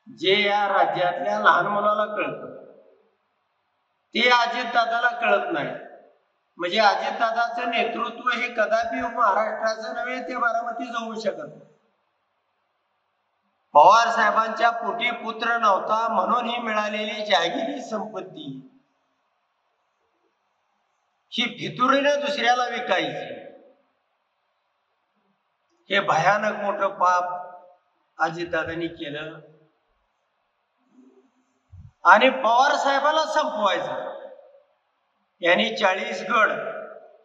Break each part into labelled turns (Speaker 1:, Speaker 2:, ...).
Speaker 1: जे या राज्यातल्या लहान मुलाला कळतं ते अजितदादाला कळत नाही। म्हणजे अजितदादाचं नेतृत्व हे कदापि महाराष्ट्राचं नव्हे ते बारामतीचं होऊ शकत नाही। पवार साहेबांच्या पोटी पुत्र नव्हता म्हणून ही मिळालेली जहागिरी संपत्ती ही भितुरीने दुसऱ्याला विकायची, हे भयानक मोठं पाप अजितदादांनी केलं आणि पवार साहेबाला संपवायचं। यांनी 40 गड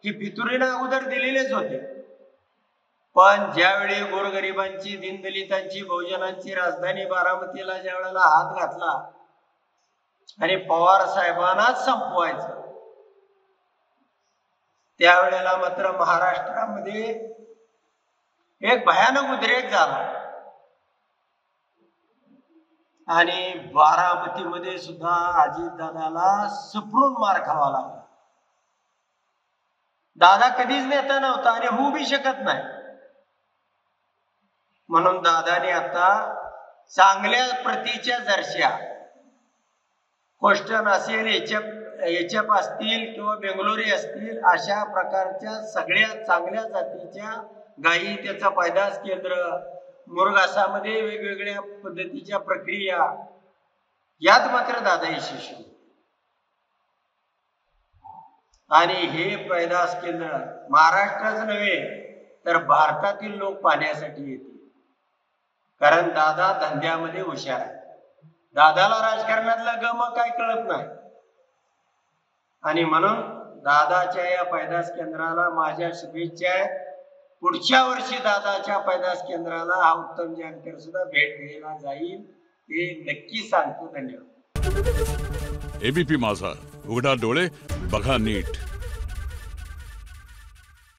Speaker 1: ही भितुरीने अगोदर दिलेलेच होते, पण ज्यावेळी गोरगरिबांची, दीनदलितांची, बहुजनांची राजधानी बारामतीला ज्या वेळेला हात घातला आणि पवार साहेबांनाच संपवायचं, त्यावेळेला मात्र महाराष्ट्रामध्ये एक भयानक उद्रेक झाला आणि बारामतीमध्ये सुद्धा अजितदादाला सपरून मार खावा लागला। दादा कधीच नेता नव्हता आणि होऊ बी शकत नाही, म्हणून दादाने आता चांगल्या प्रतीच्या जर्स्या कोस्टन असेल, एचएफ असतील किंवा बेंगलोरी असतील, अशा प्रकारच्या सगळ्या चांगल्या जातीच्या गायी, त्याचा पैदास केंद्र, मुरघासामध्ये वेगवेगळ्या पद्धतीच्या प्रक्रिया, यात मात्र दादा यशस्वी आणि हे पैदास केंद्र महाराष्ट्राच नव्हे तर भारतातील लोक पाहण्यासाठी येतील, कारण दादा धंद्यामध्ये हुशार आहे। दादाला राजकारणातलं गम काय कळत नाही आणि म्हणून दादाच्या या पैदास केंद्राला माझ्या शुभेच्छा आहेत। पुढच्या वर्षी दादाच्या पैदास केंद्राला हा उत्तम जानकर सुद्धा भेट द्यायला जाईल, हे नक्की सांगतो। धन्यवाद।
Speaker 2: एबीपी माझा, उघडा डोळे बघा नीट।